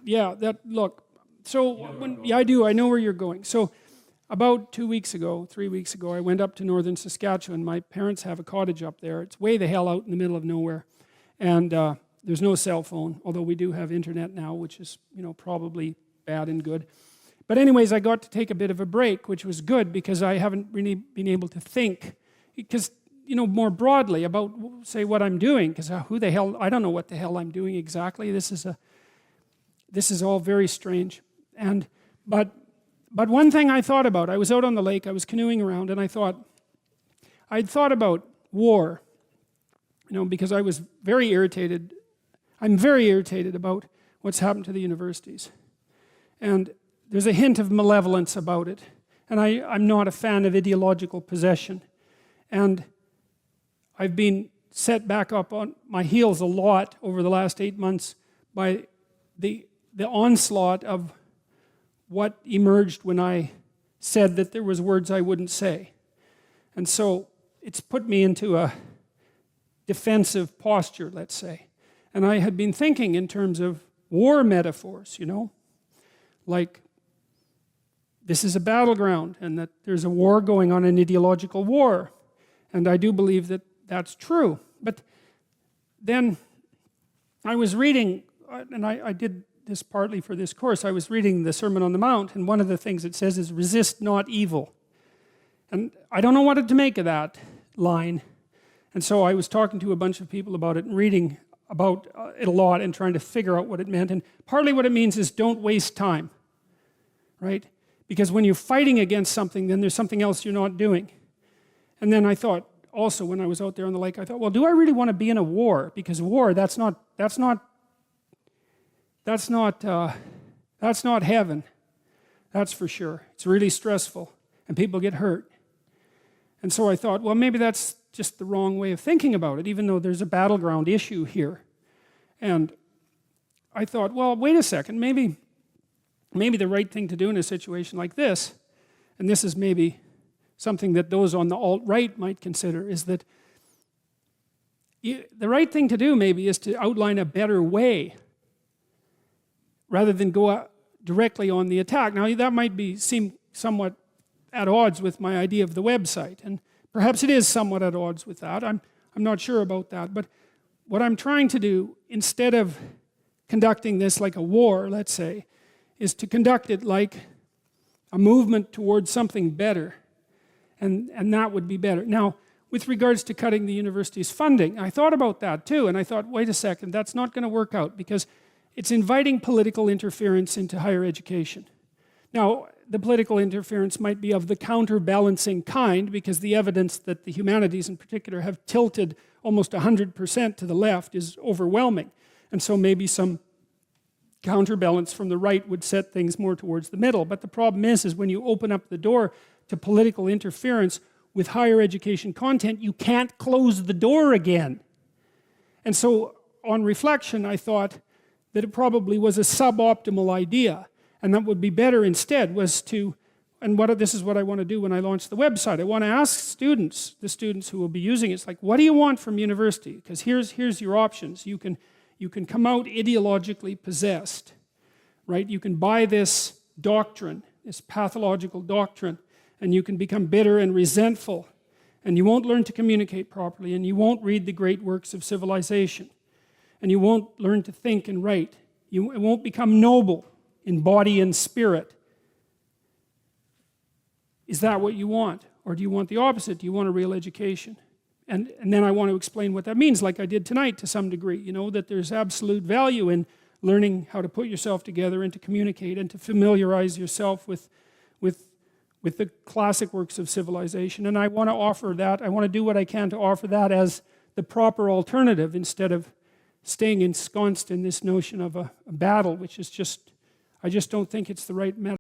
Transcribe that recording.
Yeah, look. So, I do. I know where you're going. So, about 3 weeks ago, I went up to northern Saskatchewan. My parents have a cottage up there. It's way the hell out in the middle of nowhere. And there's no cell phone, although we do have internet now, which is, probably bad and good. But anyways, I got to take a bit of a break, which was good because I haven't really been able to think, because, more broadly about, say, what I'm doing, because who the hell, I don't know what the hell I'm doing exactly. This is all very strange. But one thing I thought about, I was out on the lake, I was canoeing around, and I'd thought about war, because I was very irritated. I'm very irritated about what's happened to the universities. And there's a hint of malevolence about it. And I'm not a fan of ideological possession. And I've been set back up on my heels a lot over the last 8 months by the onslaught of what emerged when I said that there was words I wouldn't say. And so it's put me into a defensive posture, let's say. And I had been thinking in terms of war metaphors, like this is a battleground and that there's a war going on, an ideological war. And I do believe that that's true. But then I was reading, and I did this partly for this course, I was reading the Sermon on the Mount, and one of the things it says is, resist not evil. And I don't know what to make of that line. And so I was talking to a bunch of people about it and reading about it a lot and trying to figure out what it meant. And partly what it means is don't waste time, right? Because when you're fighting against something, then there's something else you're not doing. And then I thought, also when I was out there on the lake, I thought, well, do I really want to be in a war? Because war, that's not heaven. That's for sure. It's really stressful, and people get hurt. And so I thought, well, maybe that's just the wrong way of thinking about it, even though there's a battleground issue here. And I thought, well, wait a second, maybe the right thing to do in a situation like this, and this is maybe something that those on the alt-right might consider, is that the right thing to do maybe is to outline a better way rather than go directly on the attack. Now that might seem somewhat at odds with my idea of the website, and perhaps it is somewhat at odds with that. I'm not sure about that, but what I'm trying to do, instead of conducting this like a war, let's say, is to conduct it like a movement towards something better, and that would be better. Now, with regards to cutting the university's funding, I thought about that too, and I thought, wait a second, that's not going to work out, because it's inviting political interference into higher education. Now, the political interference might be of the counterbalancing kind, because the evidence that the humanities in particular have tilted almost 100% to the left is overwhelming. And so maybe some counterbalance from the right would set things more towards the middle. But the problem is when you open up the door to political interference with higher education content, you can't close the door again. And so on reflection, I thought that it probably was a suboptimal idea, and that would be better instead was to, and this is what I want to do when I launch the website. I want to ask students, the students who will be using it, it's like, what do you want from university? Because here's your options. You can come out ideologically possessed, right? You can buy this doctrine, this pathological doctrine, and you can become bitter and resentful, and you won't learn to communicate properly, and you won't read the great works of civilization, and you won't learn to think and write. You won't become noble in body and spirit. Is that what you want? Or do you want the opposite? Do you want a real education? And then I want to explain what that means, like I did tonight to some degree, that there's absolute value in learning how to put yourself together and to communicate and to familiarize yourself with the classic works of civilization. And I want to offer that, I want to do what I can to offer that as the proper alternative instead of staying ensconced in this notion of a battle, which is I just don't think it's the right method.